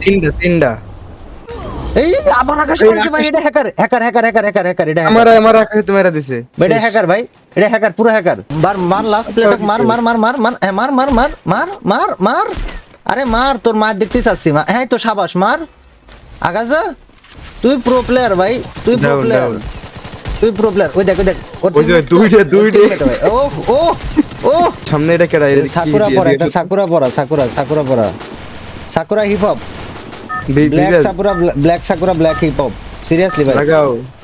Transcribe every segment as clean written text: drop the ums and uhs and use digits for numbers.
তিনটা এই আবার আকাশ করেছে ভাই, এটা hacker hacker hacker hacker hacker hacker এটা আমার আকাশে তো মেরা দিছে এটা হ্যাকার ভাই, এটা হ্যাকার পুরো হ্যাকার। মার লাস্ট প্লেটক মার মার মার মার মার মার মার মার মার মার মার আরে মার, তোর মার দেখতেই চাচ্ছি মা। হ্যাঁ তো সাবাস মার আগাজা, তুই প্রো প্লেয়ার ভাই, তুই প্রো প্লেয়ার, তুই প্রো প্লেয়ার। ওই দেখ ওই যে দুইটা ভাই। ও ও ও সামনে এটা কেডা সাকুরা পরা, একটা সাকুরা পরা, সাকুরা পরা, sakura hip hop, black sakura black hip hop. Seriously ভাই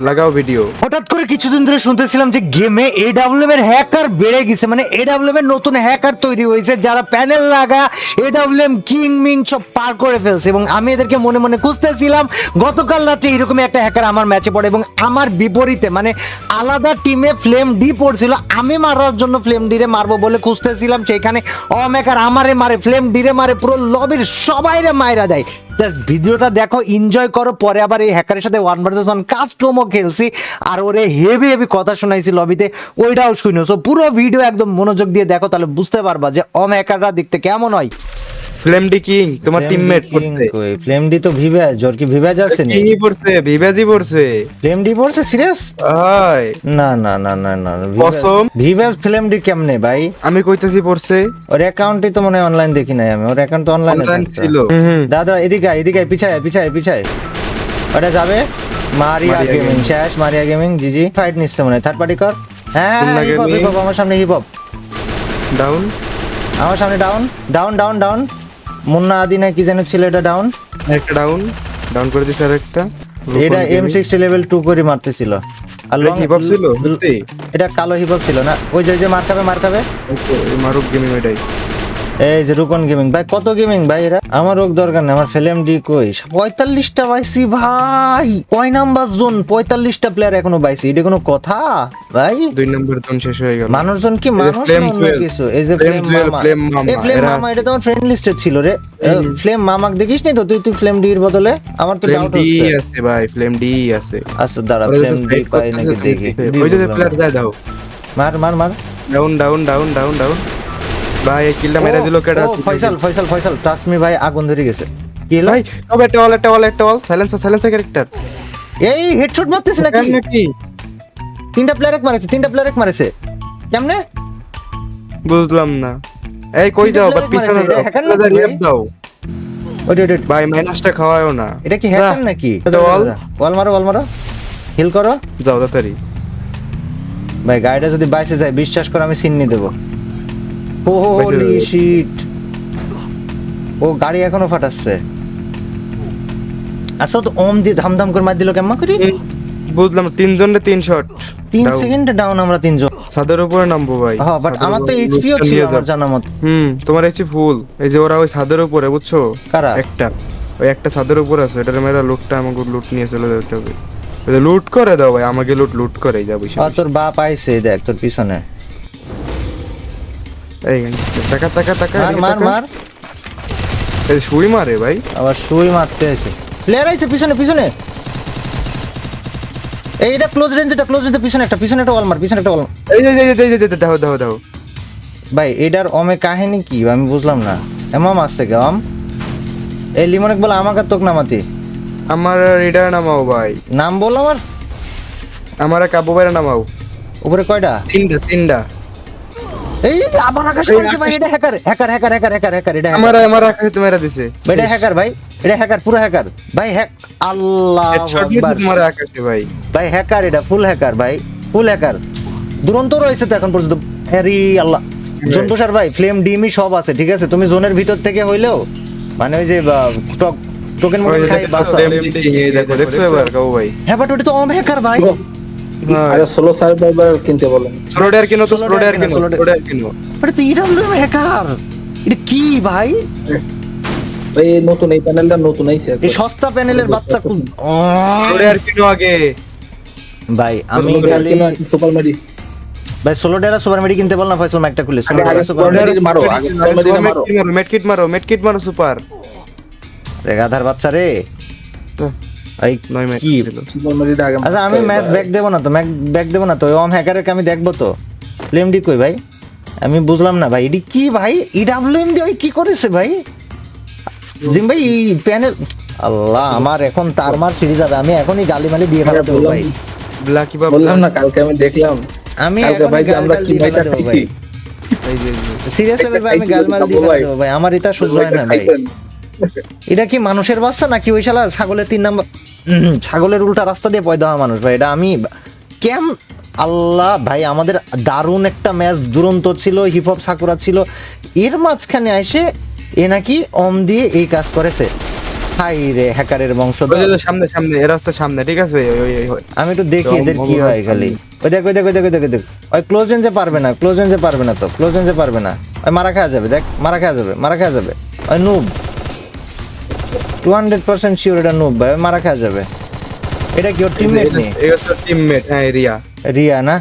লাগাও ভিডিও। হঠাৎ করে কিছুদিন ধরে শুনতেছিলাম যে গেমে এডব্লিউএম এর হ্যাকার বেড়ে গেছে, মানে এডব্লিউএম এর নতুন হ্যাকার তৈরি হয়েছে যারা প্যানেল লাগা এডব্লিউএম কিং মিং সব পার করে ফেলছে, এবং আমি এদেরকে মনে মনে খুঁজতেছিলাম। গতকাল রাতে এরকম একটা হ্যাকার আমার ম্যাচে পড়ে এবং আমার বিপরীতে মানে আলাদা টিমে ফ্লেম ডি পড়ছিল। আমি মারার জন্য ফ্লেম ডি রে মারবো বলে খুঁজতেছিলাম, সেইখানে হ্যাকার আমারে মারে, ফ্লেম ডি রে মারে, পুরো লবির সবাইরে মাইরা দেয়। ভিডিওটা দেখো, এনজয় করো। পরে আবার এই হ্যাকারের সাথে 1 ভার্সেস 1 কাস্টমও খেলছি, আর ওরে হেভি হেভি কথা শোনাইছি লবিতে, ওইটাও শুনো। সো পুরো ভিডিও একদম মনোযোগ দিয়ে দেখো, তাহলে বুঝতে পারবা যে হ্যাকাররা দেখতে কেমন হয়। ফ্লেম ডি কিং তোমার টিমমেট পড়ছে, ফ্লেম ডি তো ভিভাজ, ওর কি ভিভাজ আছে না? কিংই পড়ছে, ভিভাজি পড়ছে। ফ্লেম ডি পড়ছে সিরিয়াস? আয় না না না না না, কসম ভিভাজ ফ্লেম ডি কেমনে ভাই? আমি কইতাছি পড়ছে। ওর অ্যাকাউন্টই তো মনে হয় অনলাইন দেখি নাই আমি, ওর অ্যাকাউন্ট তো অনলাইনে ছিল। দাদা এদিকে পিছায় ওটা যাবে। মারিয়া গেমিং শেষ, মারিয়া গেমিং জিজি ফাইট নিচ্ছে মনে হয়, থার্ড পার্টি কর। হ্যাঁ হিপ হপ আমার সামনে, হিপ হপ ডাউন, আমার সামনে down down down down. Munna আদি না কি যেন ছিল, এটা ডাউন, একটা ডাউন করে দিছে আরেকটা। এটা M60 লেভেল 2 করে মারতেছিল। আর লং হিপ হপ ছিল, এটা কালো হিপ হপ ছিল না? ওই যে মার খাবে ওকে মারুক গেমিং ওইটাই। এই যে রুকন গেমিং ভাই, কত গেমিং ভাই এরা? আমার রোগ দরকার নেই, আমার ফিল্ম ডি কই 45টা পাইছি ভাই। কয় নাম্বার জোন 45টা প্লেয়ার এখনো পাইছি, এটা কোনো কথা ভাই? 2 নম্বর জোন শেষ হয়ে গেল। মানুষজন কি মানুষ না অন্য কিছু? এই যে ফ্লেম মামা, এই ফ্লেম মামা এটা তো আমার ফ্রেন্ড লিস্টে ছিল রে। ফ্লেম মামাক দেখিস নি তো তুই ফ্লেম ডি এর বদলে? আমার তো ডাউট হচ্ছে। ফ্লেম ডি আছে ভাই, ফ্লেম ডি আছে। আচ্ছা দাঁড়া, ফ্লেম ডি পাই নাকি দেখি। ওই যে প্লেয়ার যায় দাও, মার মার মার। ডাউন ভাই এই কিলটা মেরে দিল কেডা? ফয়সাল ট্রাস্ট মি ভাই, আগুন ধরে গেছে। কি হলো ভাই? তবে একটা ওয়াল সাইলেন্সার ক্যারেক্টার। এই হেডশট মারতেছ নাকি? তিনটা প্লেয়ার এক মারেছে কেমনে বুঝলাম না। এই কই যাও? বাট পিছনে রিপ দাও। ওই ভাই মাইনাসটা খাওয়ায়ও না। এটা কি হ্যাকার নাকি? ওয়াল মারো হিল করো, যাও তাড়াতাড়ি। ভাই গাড়িটা যদি বাইসে যায় বিশ্বাস করো আমি সিন নিয়ে দেবো। হোলি শিট, ও গাড়ি এখনো ফাটাচ্ছে। আচ্ছা তো ওম দিয়ে ধামধাম করে মার দিল কেমন করি? বুঝলাম, 3 জনে 3 শট, 3 সেকেন্ডে ডাউন আমরা 3 জন। ছাদের উপরে নামবো ভাই। হ্যাঁ বাট আমার তো এইচপিও ছিল আমার জানা মত। তোমার এইচপি ফুল। এই যে ওরা ওই ছাদের উপরে, বুঝছো? কারা? ওই একটা ছাদের উপরে আছে, এটার মেরা লুটটা আমাকে লুট নিয়ে চলে যেতে হবে। ওই লুট করে দাও ভাই, আমাকে লুট করে যাবো। তোর বাপ আইছে দেখ তোর পিছনে। এই টাকা মার এই শুই মারে ভাই, আবার শুই মারতে আছে। প্লেয়ার আইছে পিছনে এইটা ক্লোজ রেঞ্জ পিছনে একটা ওয়াল মার। এই যে দাও ভাই এটার ওমে কাহিনী কি আমি বুঝলাম না। এমন আছে কে এই লিমনিক বলে আমাকে তোক নামাতি। আমার রিডার নামাও ভাই, নাম বল আমার কাবু ভাইরা নামাও। উপরে কয়টা? তিনটা। এই আবার আকাশ করেছে ভাই, এটা হ্যাকার এটা আমার আকাশে তো মেরা দিছে। এটা হ্যাকার ভাই, এটা হ্যাকার, পুরো হ্যাকার ভাই। আল্লাহু আকবার, তোমার আকাশে ভাই হ্যাকার, এটা ফুল হ্যাকার ভাই, ফুল হ্যাকার। দুরন্ত রয়েছে তো এখন পর্যন্ত। আরে আল্লাহ, জন্তুসার ভাই ফ্লেম ডিমি সব আছে ঠিক আছে। তুমি জোনের ভিতর থেকে হইলেও মানে ওই যে টোকেন মোকেন খাই বাসা। দেখছো এবার কাবু ভাই? হ্যাঁ বাট ওটা তো হ্যাকার ভাই। আরে সোলো সার্ভাইভার কিনতে বলেন। সোলো ডেয়ার কিনো। এটা তো ইডব্লিউএম হ্যাকার, এটা কি ভাই? ভাই নতুন এই প্যানেলটা নতুন আইছে, এই সস্তা প্যানেলের বাচ্চা খুব সোলো ডেয়ার কিনো আগে ভাই। আমি খালি সুপার মেডি ভাই সোলো ডেরা সুপার মেডি কিনতে বল না ফয়সাল, মাইকটা খুলে। সোলো ডেরা সুপার মেডি মারো, আগে সুপার মেডি মারো, মেডকিট মারো সুপার। রে গাধার বাচ্চা রে। এই 9 ম্যাচ কি ছিল সুপার মেডিটা আগে। আচ্ছা আমি ম্যাচ ব্যাক দেব না তো, ব্যাক দেব না তো। ওম হ্যাকারকে আমি দেখবো তো। ফ্লেম ডি কই ভাই? আমি বুঝলাম না ভাই, এডি কি ভাই? ইডব্লিউএম দিয়ে ওই কি করেছে ভাই? জিম ভাই এই প্যানেল, আল্লাহ আমার এখন তার মার সিরিজ যাবে, আমি এখনই গালি মালি দিয়ে ফেলা দেবো ভাই, ব্ল্যাকি বাবু বললাম না কালকে আমি দেখলাম আমি কালকে এখনই ভাই যে গাল আমরা টাল কি দিয়ে ভাইটা ফেলা দেবো ভাই, খাইছি এই যে সিরিয়াসলি ভাই আমি গাল মাল দিয়ে ফেলা দেবো ভাই, আমার এটা সহ্য হয় না ভাই। এটা কি মানুষের বাচ্চা নাকি ওই শালা ছাগলের 3 নাম্বার ছাগলের উল্টা রাস্তা দিয়ে পয়দা হওয়া মানুষ ভাই, এটা আমি কেম, আল্লাহ ভাই আমাদের দারুণ একটা ম্যাচ, দুরন্ত ছিল, হিপ হপ সাকুরা ছিল, এর মাঝখানে এসে এ নাকি অম দিয়ে এই কাজ করেছে, হাই রে হ্যাকারের বংশধর। ওই যে সামনে সামনে এরা হচ্ছে সামনে, ঠিক আছে ওই আমি একটু দেখি এদের কি হয় খালি, ওই দেখ ওই দেখ ওই দেখ ওই দেখ ওই দেখ, ওই ক্লোজ রেঞ্জে পারবে না, ক্লোজ রেঞ্জে পারবে না, তো ক্লোজ রেঞ্জে পারবে না, ওই মারা খাওয়া যাবে, দেখ মারা খাওয়া যাবে, মারা খাওয়া যাবে, ওই নুব 200% শিওর এটা নুব ভাই, ওই মারা খাওয়া যাবে। এটা কি ওর টিমমেট নেই? এই হচ্ছে টিমমেট, হ্যাঁ রিয়া। রিয়া না,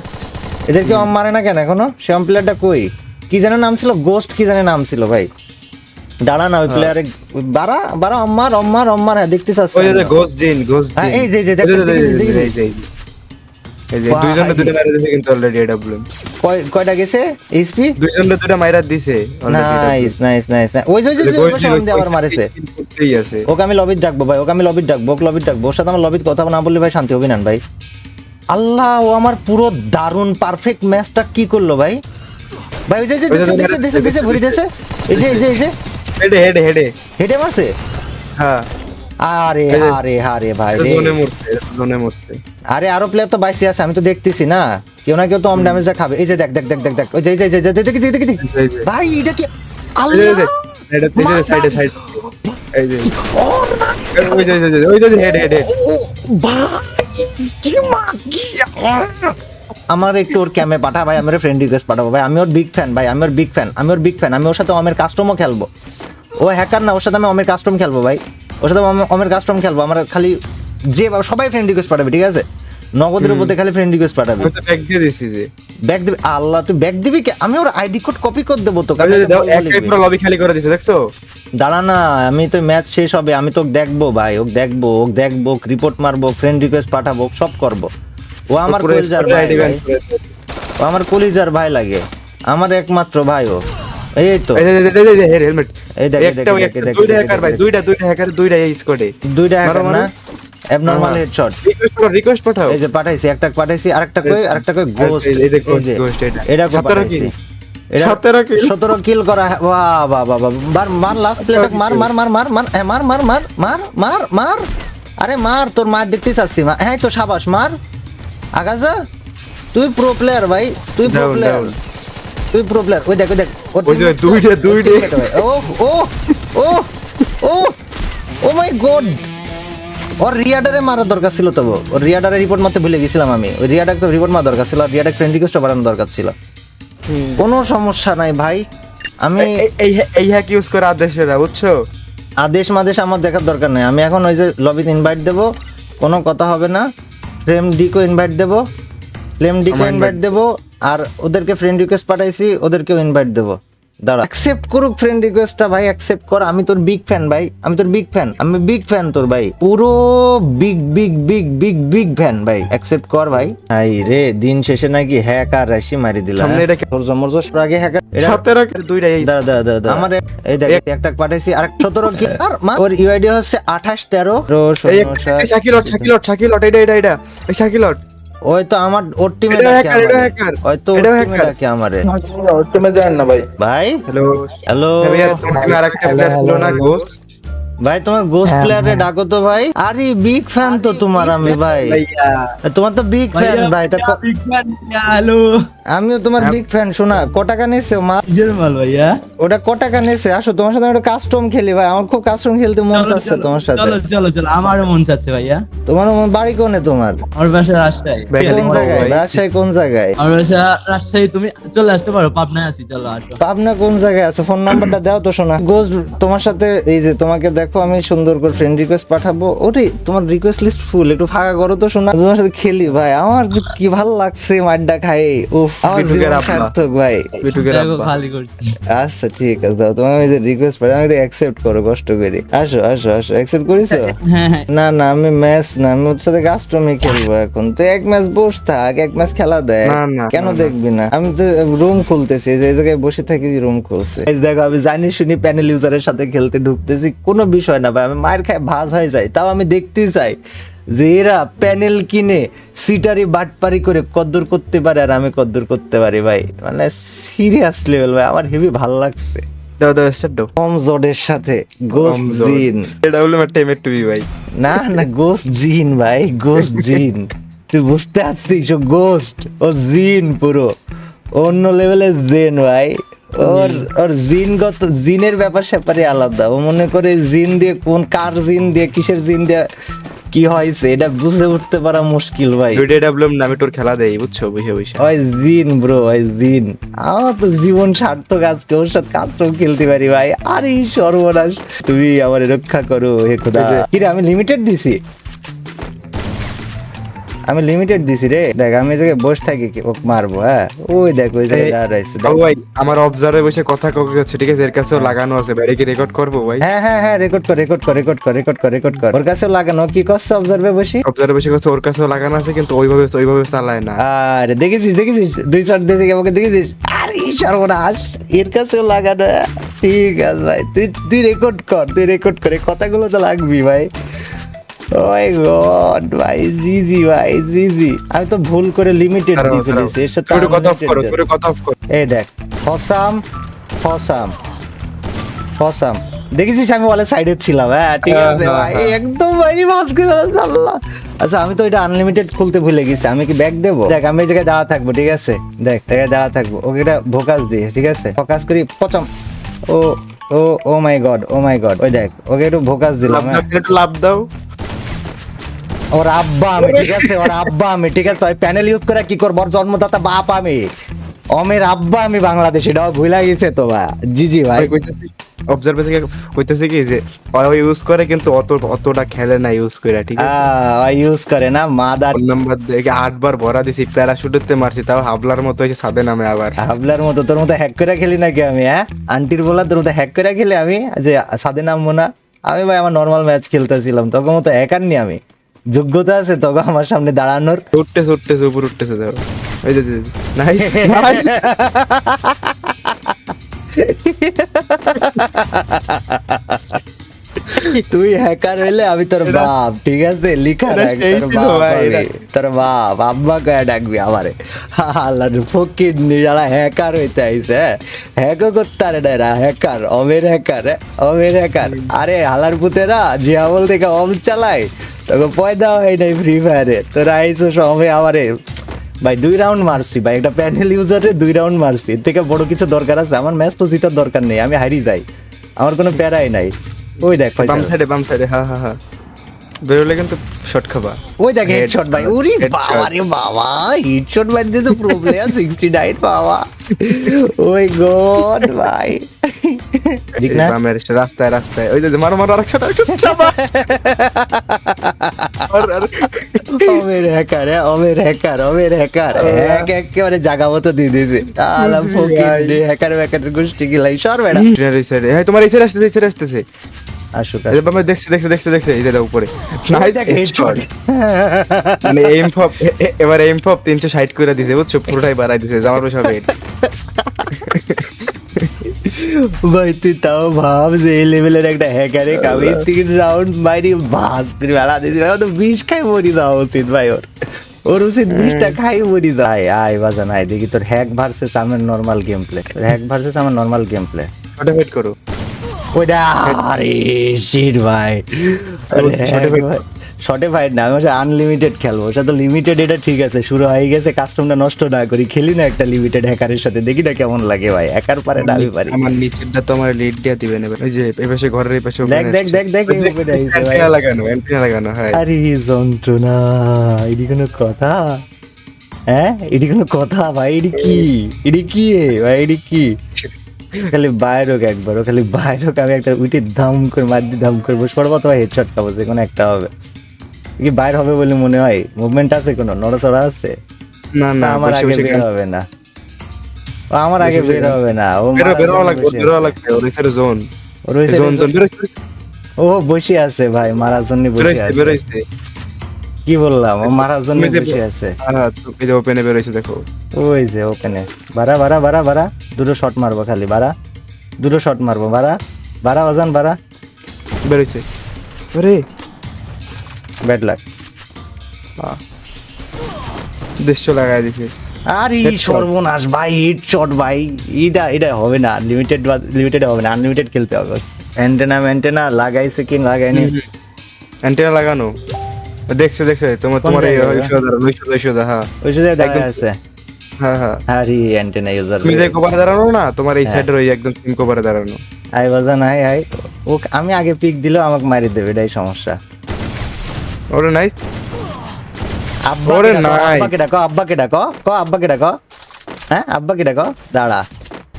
এদের কি মারে না কেন এখনো? সে প্লেয়ারটা কই, কি জানে নাম ছিল, গোস্ট কি জানে নাম ছিল ভাই, দাঁড়া না ওই প্লেয়ারে বারা বারা অম্মার অম্মার অম্মার, হ্যাঁ দেখতে চাচ্ছি, ওই যে গোস্ট জিন, গোস্ট জিন, হ্যাঁ এই যে দেখ দেখেছিস দেখেছিস এই যে দুইজনে দুটো মাইরা দিছে কিন্তু অলরেডি এডব্লিউএম, কয়টা গেছে এইচপি, দুইজনে দুটো মাইরা দিছে নাইস নাইস নাইস, ওই যে সামনে দিয়ে আবার মারেছে, করতেই আছে। ওকে আমি লবিট ডাকবো ভাই, ওকে আমি লবিট ডাকবো, ওকে লবিট ডাকবো, ওর সাথে আমার লবিট কথা না বললে ভাই শান্তি হবে না ভাই। আল্লাহ ও আমার পুরো দারুণ পারফেক্ট ম্যাচটা কি করলো ভাই, ভাই ওই যে দেশে ভরি দেশে, এই যে এই যে এই যে হেডে হেডে হেডে হেডে মারছে, হ্যাঁ আরে আরে আরে ভাই রে, জোনে মরছে, জোনে মরছে। আরে আরো প্লেয়ার তো বাইসে আছে, আমি তো দেখতেছি না, কেউ না কেউ তো অম ড্যামেজটা খাবে, এই যে দেখ দেখ দেখ দেখ দেখ ওই যে এই যে এই যে দেখি দেখি দেখি এই যে ভাই এটা কি, এই আল্লাহ যে এটা এই যে সাইডে সাইড, এই যে ওই যে ওই যে হেড হেড হেড। আমার একটু ওর ক্যামে পাঠা ভাই, আমার ফ্রেন্ড রিকোয়েস্ট পাঠাবো ভাই, আমি ওর বিগ ফ্যান ভাই, আমি ওর বিগ ফ্যান, আমি ওর বিগ ফ্যান, আমি ওর সাথে অমের কাস্টমও খেলবো, ও হ্যাকার না, ওর সাথে আমি অমের কাস্টম খেলবো ভাই, ওর সাথে অমের কাস্টম খেলবো, আমার খালি যে সবাই ফ্রেন্ড রিকোয়েস্ট পাঠাবে, ঠিক আছে নগদের উপরে খালি ফ্রেন্ড রিকোয়েস্ট পাঠাবে, আমি তো ব্যাক দিয়ে দিছি যে ব্যাক দিবি, আল্লাহ তুই ব্যাক দিবি কি, আমি ওর আইডি কোড কপি করে দেবো তো, ওই যে দাও একাই পুরো লবি খালি করে দিছে, দেখছো? দাঁড়া না, আমি তো ম্যাচ শেষ হবে, আমি তো দেখবো ভাই, ওকে দেখবো রিপোর্ট মারবো, ফ্রেন্ড রিকোয়েস্ট পাঠাবো, সব করবো, ও আমার পুরো কলিজার স্কোয়াড ভাই আইডি ভাই, ব্যান করে দিছে। ও আমার কলিজার ভাই লাগে, আমার একমাত্র ভাই ও, এই তো এই যে হেলমেট, এই দেখ একটা দুইটা হ্যাকার ভাই, দুইটা হ্যাকার, দুইটা এই স্কোয়াডে দুইটা হ্যাকার মারো, না, মারো। অ্যাবনরমাল হেডশট, রিকোয়েস্ট পাঠাও। এই যে পাঠাইছি, একটা পাঠাইছি, আরেকটা কই গোস্ট, এই যে ghost এটা। এটা কই 17 পাঠাইছি, kill। এটা 17 kill। 17 কিল করা, বাহ বাহ বাহ বাহ, মার লাস্ট প্লেটাক মার মার মার মার মার মার মার মার মার মার মার, আরে মার, তোর মার দেখতেই চাচ্ছি, হ্যাঁ তো সাবাস মার, আগাজা তুই প্রো প্লেয়ার ভাই, তুই প্রো Down, প্লেয়ার, down। তুই প্রো প্লেয়ার, ওই দেখ ওই দেখ, ওই যে দুইটা। ও ও ও ও ও মাই গড, ওর রিয়াডারে মারার দরকার ছিল, তবু ওর রিয়াডারে রিপোর্ট মারতে ভুলে গেছিলাম আমি, ওই রিয়াডাকে তো রিপোর্ট মারা দরকার ছিল, আর রিয়াডাক ফ্রেন্ড রিকোয়েস্ট বাড়ানোর দরকার ছিল, কোনো সমস্যা নাই ভাই, আমি এই হ্যাক ইউজ করে আদেশেরা, বুঝছো? আদেশ মাদেশ আমার দেখার দরকার নাই, আমি এখন ওই যে লবিতে ইনভাইট দেবো, কোনো কথা হবে না, ফ্রেম ডিকো ইনভাইট দেবো, ফ্লেম ডিকো ইনভাইট দেবো, আর ওদেরকে ফ্রেন্ড রিকোয়েস্ট পাঠাইছি, ওদেরকেও ইনভাইট দেবো, দাঁড়া অ্যাকসেপ্ট করুক ফ্রেন্ড রিকোয়েস্টটা ভাই, অ্যাকসেপ্ট কর, আমি তোর বিগ ফ্যান ভাই, আমি তোর বিগ ফ্যান, আমি বিগ ফ্যান তোর ভাই, পুরো big big big big big fan ভাই, অ্যাকসেপ্ট কর ভাই। হাই রে দিন শেষে নাকি হ্যাকার রাশি মারি দিলা, সামনে এটা তোর জমরজস আগে হ্যাকার, 17 kill, দুইটা এই দাঁড়া দাঁড়া দাঁড়া দাঁড়া। আমার এই দেখ একটা পাঠাইছি, আর 17 কি আর ওর ইউআইডি হচ্ছে 28 13 এই শাকিলট এটা এই শাকিলট, ওই তো আমার ওর টিমে এটা ডাকে hacker, এটা আমারে, hacker, ওই তো ওর এটা টিমে hacker। ডাকে আমারে তুমি জানেন না ভাই ভাই, হ্যালো হ্যালো ভাইয়া, তোমার আরেকটা প্লেয়ার ছিল না গোস্ট ভাই, তোমার গোস্ট প্লেয়ারে ডাকো তো ভাই, আরে বিগ ফ্যান তো তোমার আমি ভাই, তোমার তো বিগ ফ্যান ভাই, তা হ্যালো আমিও তোমার বিগ ফ্যান, শোনা ক টাকা নিয়েছে মা, কিসের মাল ভাইয়া? ওটা ক টাকা নিয়েছে, আসো তোমার সাথে একটা কাস্টম খেলি ভাই, আমার খুব কাস্টম খেলতে মন চাচ্ছে তোমার সাথে, চলো চলো চলো, আমারও মন চাচ্ছে ভাইয়া। তোমার বাড়ি কোনে তোমার, আমার বাসা রাজশাহী। ভাই, কোন জায়গায়, রাজশাহী কোন জায়গায়, আমার বাসা রাজশাহী, তুমি চলে আসতে পারো, পাবনায় আছি, চলো আসো। পাবনা কোন জায়গায় আছে, ফোন নাম্বারটা দাও তো শোনা, গোস্ট তোমার সাথে এই যে তোমাকে দেখো আমি সুন্দর করে ফ্রেন্ড রিকোয়েস্ট পাঠাবো, ওটাই তোমার রিকোয়েস্ট লিস্ট ফুল, একটু ফাঁকা করো তো শোনা, তোমার সাথে খেলি ভাই, আমার যে কি ভালো লাগছে মাড্ডা খাই, উফ আমার বিটুকের জীবন আব্বা। সার্থক ভাই। বিটুকের দেখো আব্বা। খালি করছি। আচ্ছা ঠিক আছে, দাও তোমার আমি যে রিকোয়েস্ট পাই আমি অ্যাকসেপ্ট করো কষ্ট করে। আসো আসো আসো, অ্যাকসেপ্ট করিছো? হ্যাঁ হ্যাঁ না না আমি ম্যাচ না, আমি ওর সাথে কাস্টমে খেলবো এখন। তুই এক ম্যাচ বস থাক, এক ম্যাচ খেলা দেখ। না, না, কেন না, না। দেখবি না? আমি তো রুম খুলতেছি, এই যে এই জায়গায় বসে থাকি রুম খুলছে। এই যে দেখো আমি জানি শুনি প্যানেল ইউজারের সাথে খেলতে ঢুকতেছি, কোনো বিষয় না ভাই, আমি মায়ের খায় ভাজ হয়ে যাই, তাও আমি দেখতে চাই যে এরা প্যানেল কিনে সিটারি বাটপারি করে কদ্দুর করতে পারে আর আমি কদ্দুর করতে পারি ভাই। মানে সিরিয়াস লেভেল ভাই, আমার হেভি ভালো লাগছে। দাও দাও স্টার্ট দাও। কম জোডের সাথে গোস্ট কম জোড। জিন। এটা হলো আমার টেমের টুবি ভাই। না না গোস্ট জিন ভাই, গোস্ট জিন। তুই বুঝতে পারছিস ও গোস্ট, ও জিন পুরো অন্য লেভেলের জিন ভাই। ওর ওর জিনগত জিনের ব্যাপার স্যাপারই আলাদা। ও মনে করে জিন দিয়ে কোন কার জিন দিয়ে কিসের জিন দিয়ে কি হয়েছে এটা বুঝে উঠতে পারা মুশকিল ভাই। ভিডিও ডেভেলপ নামে তোর খেলা দেই বুঝছো, বুঝে বুঝে। ওই জিন ব্রো, ওই জিন। আমার তো জীবন সার্থক, আজকে ওর সাথে কাজটাও খেলতে পারি ভাই। আরে সর্বনাশ, তুমি আমার রক্ষা করো হে খোদা। কিরে আমি লিমিটেড দিছি, আমি লিমিটেড দিছি রে। দেখ আমি এই জায়গায় বসে থাকি ওকে মারবো। হ্যাঁ ওই দেখ ওই জায়গায় দাঁড়াইছে। ও ভাই আমার অবজার্ভে বসে কথা ককে হচ্ছে, ঠিক আছে? এর কাছেও লাগানো আছে, বাইরে কি রেকর্ড করবো ভাই? হ্যাঁ হ্যাঁ হ্যাঁ রেকর্ড কর রেকর্ড কর রেকর্ড কর রেকর্ড কর রেকর্ড কর। ওর কাছে লাগানো কি করছে অবজার্ভে বসি। অবজার্ভে বসে কথা ওর কাছেও লাগানো আছে, কিন্তু ওইভাবে ওইভাবে চালায় না। আরে দেখেছিস দেখেছিস দুই শট দিয়েছে আমাকে, দেখেছিস? আরে সর্বনাশ, এর কাছেও লাগানো। ঠিক আছে ভাই, তুই তুই রেকর্ড কর, তুই রেকর্ড করে কথাগুলো তো লাগবি ভাই। ওই গড ভাই, জিজি ভাই জিজি। আমি তো ভুল করে লিমিটেড দিয়ে ফেলেছি, এর সাথে ছোট কথা অফ unlimited করো, দেব। ছোট কথা অফ করো। এই দেখ ফসাম ফসাম ফসাম, দেখেছিস আমি বলে সাইডে ছিলাম। হ্যাঁ ঠিক হ্যাঁ, আছে হ্যাঁ, ভাই, হ্যাঁ। একদম ভাই মাস করে আল্লাহ। আচ্ছা আমি তো এটা আনলিমিটেড খুলতে ভুলে গেছি, আমি কি ব্যাক দেবো? দেখ আমি এই জায়গায় দাঁড়া থাকবো, ঠিক আছে? দেখ জায়গায় দাঁড়া থাকবো, ওকে এটা ফোকাস দিয়ে, ঠিক আছে? ফোকাস করি পচম। ও ও ও মাই গড, ও মাই গড। ওই দেখ ওকে একটু ফোকাস দিলাম। লাভ হ্যাঁ দাও, একটু লাভ দাও। ওর আব্বা আমি, ঠিক আছে? ওর আব্বা আমি, ঠিক আছে? ওই প্যানেল ইউজ করে কি করবো? ওর জন্মদাতা বাপ আমি, অমের আব্বা আমি বাংলাদেশে, এটাও ভুলা গেছে তো ভাই। জিজি ভাই। অবজার্ভে থেকে কইতেছে কি যে ও ইউজ করে, কিন্তু অতটা খেলে না ইউজ করে, ঠিক আছে? ইউজ করে না মাদার ফোন নাম্বার দেখে 8 বার ভরা দিছি, প্যারাশুটেতে মারছি, তাও হাবলার মতো এসে সাদে নামে আবার। হাবলার মতো। তোর মতো হ্যাক করে খেলি নাকি আমি? হ্যাঁ আন্টির বলা তোর মতো হ্যাক করে খেলি আমি যে সাদে নামবো না? আমি ভাই আমার নর্মাল ম্যাচ খেলতেছিলাম, তখন মতো হ্যাকার নি আমি। যোগ্যতা আছে তখন আমার সামনে দাঁড়ানোর। উঠতেছে উঠতেছে উপর উঠতেছে, যাও। এই যে নাইস। তুই হ্যাকার হইলে আমি তোর বাপ, ঠিক আছে? লিখা এরা রাখ সেই তোর ছিল বাপ ভাই, আমি। এরা- তোর বাপ আব্বা কয়ে ডাকবি আমারে। আল্লাহ ফকির নি যারা হ্যাকার হইতে আইছে, হ্যাকও করতে পারে না এরা। হ্যাকার, অমের হ্যাকার, অমের হ্যাকার। আরে হালার পুতেরা যে আমল থেকে অম চালায়, তোকে পয়দা হয় নাই ফ্রি ফায়ারে, তোরা আইসো সমে আমারে। ভাই 2 রাউন্ড মারছি ভাই, একটা প্যানেল ইউজারে 2 রাউন্ড মারছি, এর থেকে বড় কিছু দরকার আছে? আমার ম্যাচ তো জিতার দরকার নেই, আমি হারিয়ে যাই, আমার কোনো প্যারাই নাই। ওই দেখ বাম ফয়সাল, সাইডে, বাম সাইডে। হ্যাঁ হ্যাঁ হ্যাঁ, বেরোলে কিন্তু শট খাবা। ওই দেখ হেডশট ভাই। ওরে Headshot. বাবা রে বাবা, হেডশট মার দিয়ে তো প্রো প্লেয়ার 69 বাবা। ওই গড ভাই। ঠিক না? বামের রাস্তায় রাস্তায়, ওই যে মারো মারো, আরেক শট, আরেক শট, শাবাশ। অমের হ্যাকার, অমের হ্যাকার, অমের হ্যাকার, এক একেবারে জায়গা মতো দিয়ে দিয়েছে। আলাম ফকির হ্যাকার হ্যাকারের গোষ্ঠী গিলাই সর বেড়া। এই সাইডে, হ্যাঁ তোমার এই সাইডে আসতেছে, এই সাইডে আসতেছে। আসুক এই যে বামে দেখছে দেখছে দেখছে দেখছে, এই যে উপরে নাই দেখ হেডশট। মানে এম ফপ, এবার এম ফপ 360 করে দিছে বুঝছো, পুরোটাই বাড়াই দিছে, জামার সব হেড। ভাই তুই তাও ভাব যে এই লেভেলের একটা হ্যাকারে আমি 3 রাউন্ড মারি বাস করে বেলা দিয়েছি ভাই। ও তো 20 খাই মরি যাওয়া উচিত ভাই, ওর ওর উচিত 20টা খাই মরি যায়। আয় বাজা নাই দেখি তোর হ্যাক ভার্সেস আমার normal game play, hack versus আমার নর্মাল গেম প্লে। ওটা হেড করো। ওইটা আরে শিট ভাই, শর্টে ফাইট না, আমি আনলিমিটেড খেলবো। ওটা তো লিমিটেড, এটা ঠিক আছে, শুরু হয়ে গেছে, কাস্টমটা নষ্ট না করি, খেলি না একটা লিমিটেড হ্যাকারের সাথে, দেখি না কেমন লাগে ভাই। হ্যাকার পারে না, আমি পারি। আমার নিচেরটা তো আমার লিড দিয়ে দিবে না, এই যে এই পাশে ঘরের এই পাশে দেখ দেখ দেখ দেখ এই উপরে আইছে ভাই। অ্যান্টেনা লাগানো, অ্যান্টেনা লাগানো, হ্যাঁ। আরে যন্ত্রণা, এডি কোনো কথা? হ্যাঁ এডি কোনো কথা ভাই? এডি কি, এডি কি ভাই, এডি কি? খালি বাইর হোক একবার, ও খালি বাইর হোক, আমি একটা উইটে দাম করে মার দিয়ে দাম করবো, সর্বত ভাই হেডশট খাবো, যে কোনো একটা হবে কি? বাইর হবে বলে মনে হয়? মুভমেন্ট আছে, কোনো নড়াচড়া আছে? না না, না আমার বসে আগে বসে বের হবে না। ও আমার আগে বের হবে না, ও বেরোয়া লাগবে ওর ভিতরে জোন রয়েছে, জোন ও বসে আছে ভাই, মারার জন্য বসে আছে। বেরোইছে কি বললাম, ও মারার জন্য বসে আছে। হ্যাঁ তুমি যে ওপেনে বেরোইছে দেখো, ওই যে ওখানে বাড়া বাড়া বাড়া বাড়া, দুটো শট মারবো খালি, বাড়া দুটো শট মারবো, বাড়া বাড়া বাজান বাড়া, বেরোইছে। আরে ব্যাড লাক। দৃশ্য লাগাই দিছে। আর এই সর্বনাশ ভাই, হিট শট ভাই, এটা হবে না, লিমিটেড হবে না, আনলিমিটেড খেলতে হবে। অ্যান্টেনা লাগাইছে কি লাগাইনি, অ্যান্টেনা লাগানো দেখছে তোমার এই ঐশ্বর্য হ্যাঁ ওই যে দেখা আছে। হ্যাঁ আরে অ্যান্টেনা ইউজার, তুমি যে কভারে দাঁড়ানো না, তোমার এই সাইডের ওই একদম তিন কভারে দাঁড়ানো। আই বাজান আই ও, আমি আগে পিক দিলেও আমাকে মারি দেবে, এটাই সমস্যা। ওরে নাইস। আব্বাকে ডাকো, আব্বাকে ডাকো, হ্যাঁ আব্বাকে ডাকো। দাঁড়া,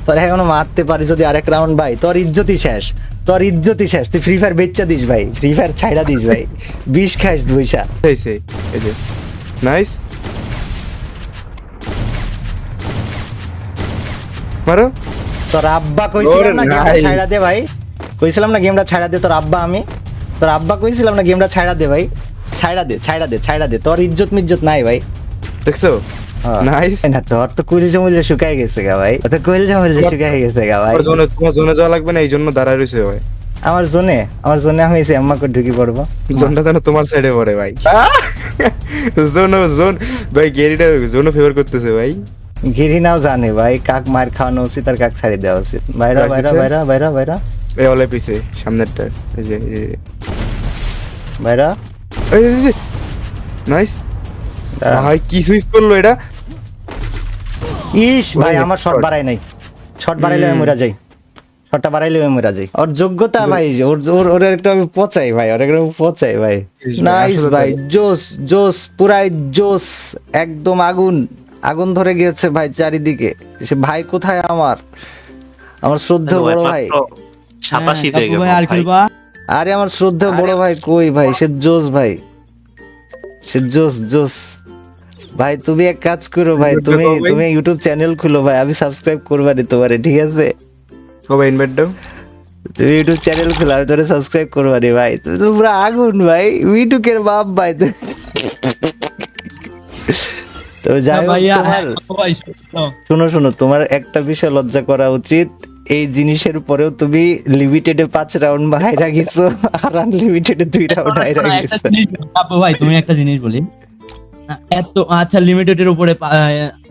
তোর এখনো মারতে পারি যদি আরেক রাউন্ড ভাই, তোর ইজ্জতই শেষ, তুই ফ্রি ফায়ার বেচা দিস ভাই, ফ্রি ফায়ার ছাইড়া দিস ভাই, বিষ খাইস দুইশা। এই যে নাইস, মারো। তোর আব্বা কইছিলাম না গেমটা ছাইড়া দে ভাই, কইছিলাম না গেমটা ছাইড়া দে, তোর আব্বা কইছিলাম না গেমটা ছাইড়া দে ভাই, ছাইড়া দে, তোর ইজ্জত মিজ্জত নাই ভাই, দেখছো নাইস। না তোর তো কইলজা মইলজা শুকাই গেছে গা ভাই, তোর কইলজা মইলজা শুকাই গেছে গা ভাই। তোমার জোনে যাওয়া লাগবে না, এই জন্য দাঁড়ায় রইছে ভাই। আমার জোনে আমি এসে আম্মাকে ঢুকি পড়বো, জোনটা যেন তোমার সাইডে পড়ে ভাই। জোন ভাই, গেরিটা জোনও ফেভার করতেছে ভাই। গিরিনাও জানে ভাই কাক মার খাওয়ানো উচিত আর কাক ছাড়ি দেওয়া উচিত। বাইরা এই অলে পিছে সামনেরটা, এই যে বাইরা, এই নাইস ভাই, কি সুইচ করলো এটা। ইস ভাই আমার শট বাড়াই নাই, শট বাড়াইলে আমি মরে যাই, শটটা বাড়াইলে আমি মরে যাই। ওর যোগ্যতা ভাই, ওর একটা আমি পচাই ভাই, ভাই। নাইস ভাই, জোস পুরাই জোস, একদম আগুন ধরে গিয়েছে ভাই চারিদিকে। সে ভাই কোথায় আমার শ্রদ্ধেয় বড় ভাই, শাবাশি কাপু দেখে ভাই আর খেলবা? আরে আমার শ্রদ্ধেয় বড় ভাই কই ভাই, সে জোস ভাই, সে জোস ভাই। তুমি এক কাজ করো ভাই, তুমি ইউটিউব চ্যানেল খুলো ভাই, আমি সাবস্ক্রাইব করবানি তোমারে, ঠিক আছে? সবাই ইনভাইট দাও, তুমি ইউটিউব চ্যানেল খুলো, আমি তোরে সাবস্ক্রাইব করবানি ভাই। তুমি তো পুরো আগুন ভাই, ইউটিউবের বাপ ভাই। তো যাই হোক, ভাইয়া, তোমার শোনো, তোমার একটা বিষয় লজ্জা করা উচিত, এই জিনিসের পরেও তুমি লিমিটেডে 5 রাউন্ড হাইরা গেছো, আর আনলিমিটেডে 2 রাউন্ড হাইরা গেছো। কাপু ভাই তুমি একটা জিনিস বলি, এত আচ্ছা লিমিটেডের উপরে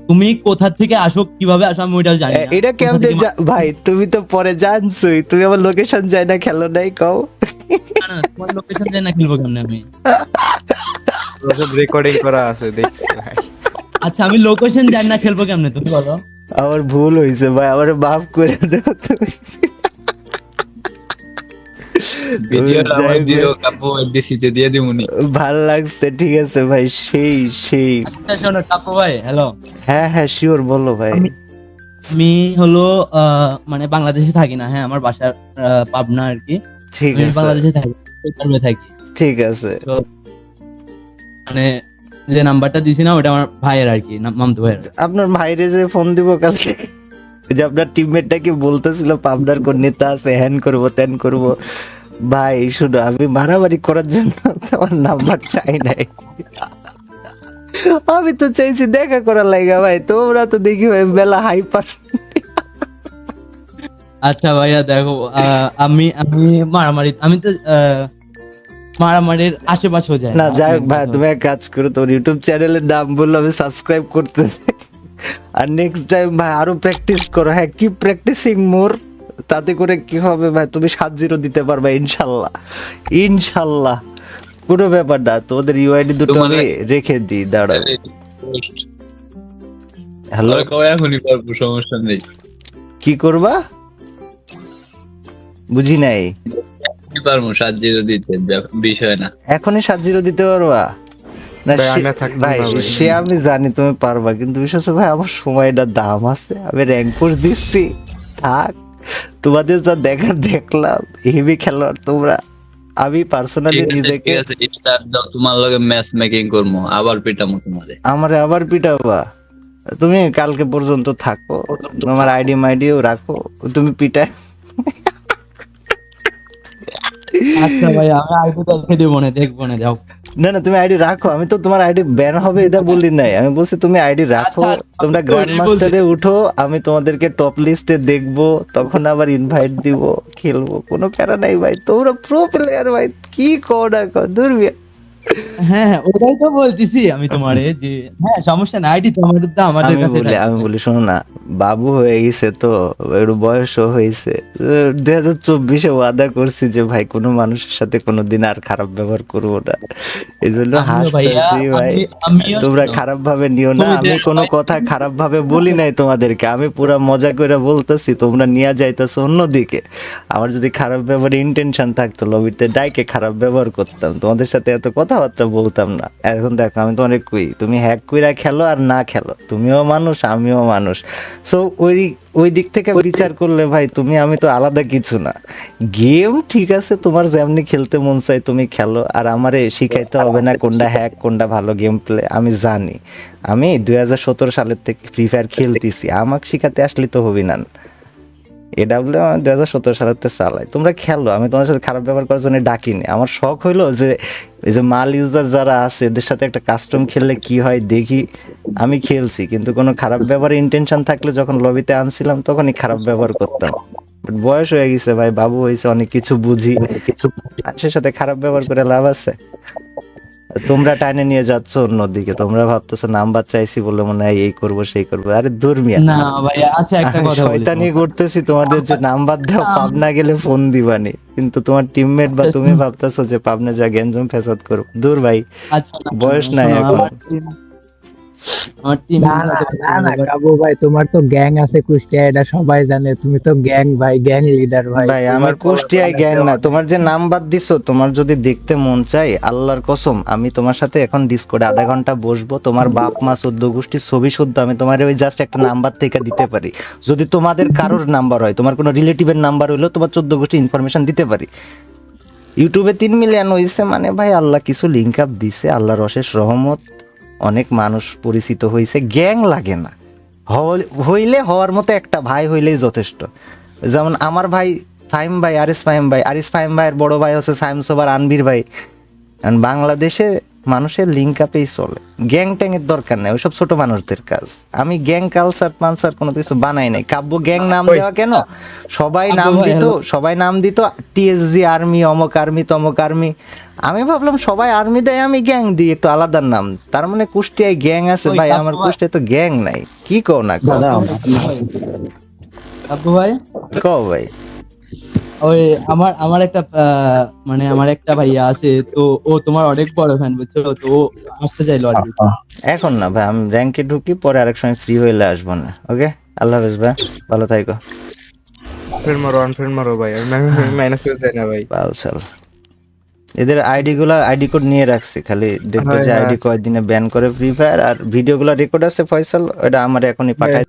তুমি কোথা থেকে আসো, কিভাবে আসো আমি ওইটাও জানি না। এটা কেমনে ভাই, তুমি তো পরে জানছোই, তুমি আমার লোকেশন যাই না খেলো নাই কও। না, তোমার লোকেশন জানি না খেলবো কেমনে আমি। সব রেকর্ডিং করা আছে দেখছি ভাই। আচ্ছা আমি লোকেশন জানি না খেলবো কেমনে, তুমি বলো। আমার ভুল হয়েছে ভাই, আমার মাফ করে দাও তুমি। ভাল লাগছে, ঠিক আছে ভাই, সেই। আচ্ছা শোনো কাপু ভাই, হ্যালো। হ্যাঁ শিওর, বলো ভাই। আমি হলো মানে বাংলাদেশে থাকি না, হ্যাঁ আমার বাসা পাবনা আর কি। ঠিক আমি আছে, বাংলাদেশে থাকি। ঠিক আছে। তো মানে যে নাম্বারটা দিছি না, ওটা আমার ভাইয়ের আর কি, মামতো ভাইয়ের। আপনার ভাইরে যে ফোন দিব কালকে, যে আপনার টিমমেটটা কি বলতেছিল পাবনার কোন নেতা আছে, হ্যান করবো ত্যান করবো। ভাই শুনো, আমি মারামারি করার জন্য আমার নাম্বার চাই নাই, আমি তো চাইছি দেখা করার লাগা ভাই। তোমরা তো দেখি ভাই বেলা হাইপার। আচ্ছা ভাইয়া দেখো, আমি তো মারামারির আশেপাশেও যায় না। যাই হোক ভাই, তুমি এক কাজ করো, তোর ইউটিউব চ্যানেলের নাম বললো, আমি সাবস্ক্রাইব করতে, আর নেক্সট টাইম ভাই আরো প্র্যাকটিস করো। হ্যাঁ, কি প্র্যাকটিসিং মোর, তাতে করে কি হবে ভাই, তুমি 7-0 দিতে পারবে ইনশাল্লাহ, কোনো ব্যাপার না। তোমাদের ইউআইডি দুটো আমি রেখে দিই, দাঁড়াও। হ্যালো, এখনই পারবো, সমস্যা নেই। কি করবা বুঝি নাই। পারবো 7-0 দিতে, বিষয় না। এখনই 7-0 দিতে পারবা না? ভাই সে আমি জানি তুমি পারবা, কিন্তু বিষয় হচ্ছে ভাই আমার সময়টা দাম আছে, আমি র্যাঙ্ক পুশ দিচ্ছি, থাক। তোমাদের যা দেখার দেখলাম, হেভি খেলোয়াড় তোমরা। আমি পার্সোনালি নিজেকে, তোমার লগে ম্যাচ মেকিং করবো, আবার পিটামো তোমারে। আমারে আবার পিটাবা? তুমি কালকে পর্যন্ত থাকো, তোমার আইডি মাইডিও রাখো, তুমি পিটায়। আচ্ছা ভাই, আমি আইডি দেখে দেবো না, দেখবো না, যাও। না না, তুমি আইডি রাখো, আমি তো তোমার আইডি ব্যান হবে এটা বলি নাই, আমি বলছি তুমি আইডি রাখো, আচ্ছা, তোমরা আমি তো গ্র্যান্ড ওটাই মাস্টারে উঠো, আমি তোমাদেরকে টপ লিস্টে দেখবো, তখন আবার ইনভাইট দিব, খেলবো, কোনো প্যারা নাই ভাই, তোমরা প্রো প্লেয়ার ভাই, কি কও না কও, দূর মিয়া। হ্যাঁ হ্যাঁ, ওটাই তো বলতেছি আমি তোমারে, যে হ্যাঁ সমস্যা নাই, আইডি তো আমাদের আমাদের কাছে আমি বলি শোনো না, বাবু হয়ে গেছে তো, একটু বয়সও হয়েছে, 2024-এ ওয়াদা করছি যে ভাই কোনো মানুষের সাথে কোনোদিন আর খারাপ ব্যবহার করবো না, এই জন্য আমিও ভাইয়া, হাসতেছি ভাই। আমিও তোমরা শোনো, খারাপ ভাবে নিও না, তুমি যে আমি কোনো সবাই- কথা খারাপ ভাবে বলি নাই তোমাদেরকে, আমি পুরা মজা করে বলতেছি, তোমরা নিয়ে যাইতেছো অন্যদিকে। আমার যদি খারাপ ব্যবহার ইন্টেনশন থাকতো, লবিতে ডাইকে খারাপ ব্যবহার করতাম, তোমাদের সাথে এত কথাবার্তা বলতাম না। এখন দেখো আমি তোমার কই, তুমি হ্যাক কইরা খেলো আর না খেলো, তুমিও মানুষ আমিও মানুষ, সো ওই দিক থেকে বিচার করলে ভাই তুমি আমি তো আলাদা কিছু না। গেম ঠিক আছে, তোমার যেমনি খেলতে মন চাই তুমি খেলো, আর আমারে শিখাইতে হবে না কোনটা হ্যাক কোনটা ভালো গেম প্লে, আমি জানি। আমি 2017 সালের থেকে ফ্রি ফায়ার খেলতেছি, আমাকে শিখাতে আসলে তো হবি না। এডাব্লিউ আমি 2017 সালের থেকে চালাই, তোমরা খেলো, আমি তোমার সাথে খারাপ ব্যবহার করার জন্য ডাকিনি। আমার শখ হইলো যে এই যে মাল ইউজার যারা আছে এদের সাথে একটা কাস্টম খেললে কি হয় দেখি, আমি খেলছি, কিন্তু কোনো খারাপ ব্যবহার ইন্টেনশন থাকলে যখন লবিতে আনছিলাম তখনই খারাপ ব্যবহার করতাম। বাট বয়স হয়ে গেছে ভাই, বাবু হয়েছে, অনেক কিছু বুঝি, মানুষের সাথে খারাপ ব্যবহার করে লাভ আছে? তোমরা টাইনে নিয়ে যাচ্ছ অন্যদিকে, তোমরা ভাবতেছো নাম্বার চাইছি বলে মনে হয় এই করবো সেই করবো, আরে দূর মিয়া। না ভাই, আচ্ছা একটা আমি কথা বলি শয়তানি তোমাকে। করতেছি তোমাদের যে নাম্বার দাও, পাবনা গেলে ফোন দিবানি, কিন্তু তোমার টিমমেট বা তুমি ভাবতেছো যে পাবনা যা গেঞ্জম ফেসাদ করো, দূর ভাই, আচ্ছা বয়স নাই শোনো, এখন। আমার টিম না না না না কাবু ভাই, তোমার তো গ্যাং আছে কুষ্টিয়া, এটা সবাই জানে, তুমি তো গ্যাং ভাই, গ্যাং লিডার ভাই। ভাই আমার কুষ্টিয়ায় গ্যাং না, তোমার যে নাম্বার দিছো, তোমার যদি দেখতে মন চাই আল্লাহর কসম আমি তোমার সাথে এখন ডিসকর্ডে আধা ঘন্টা বসবো, তোমার বাপ মা 14 গোষ্ঠীর ছবি শুদ্ধ আমি তোমার ওই জাস্ট একটা নাম্বার থেকে দিতে পারি। যদি তোমাদের কারোর নাম্বার হয়, তোমার কোনো রিলেটিভের নাম্বার হইলেও তোমার 14 গোষ্ঠী ইনফরমেশন দিতে পারি। ইউটিউবে 3 মিলিয়ন হয়েছে মানে ভাই আল্লাহ কিছু লিঙ্ক আপ দিছে, আল্লাহর অশেষ রহমত, অনেক মানুষ পরিচিত হয়েছে, গ্যাং লাগে না। হইলে হওয়ার মতো একটা ভাই হইলেই যথেষ্ট। যেমন আমার ভাই ফাহিম ভাই, আরিস ফাহিম ভাইয়ের বড় ভাই হচ্ছে সাইম সোবার আনবির ভাই। কারণ বাংলাদেশে মানুষের লিঙ্ক আপেই চলে, গ্যাং ট্যাং এর দরকার নেই, ওইসব ছোট মানুষদের কাজ। আমি গ্যাং কালচার পানসার কোনো কিছু বানাই নাই। কাব্য গ্যাং নাম দেওয়া কেন, সবাই নাম দিত টিএসজি আর্মি, অমক আর্মি তমক আর্মি, আমি ভাবলাম সবাই আর্মি দেয় আমি গ্যাং দিই একটু আলাদা নাম, তার মানে কুষ্টিয়ায় গ্যাং আছে ভাই, আমার কুষ্টিয়ায় তো গ্যাং নাই। কি কও না কও আব্বু ভাই, কও ভাই। ওই আমার একটা মানে আমার একটা ভাইয়া আছে, তো ও তোমার অনেক বড় ফ্যান, বুঝছো, তো ও আসতে চাইলো আর কি। এখন না ভাই, আমি র্যাঙ্কে ঢুকি, পরে আরেক সময় ফ্রি হইলে আসবো না। ওকে, আল্লাহ হাফেজ ভাই, ভালো থাকো। ফ্রেন্ড মারো ভাই, আমি মাইনাস করে যাই না ভাই। বালছাল এদের আইডি কোড নিয়ে রাখছি, খালি দেখবো যে আইডি কয়েকদিনে ব্যান করে ফ্রি ফায়ার, আর ভিডিওগুলো রেকর্ড আছে ফয়সাল, ওটা আমার এখনই পাঠাই।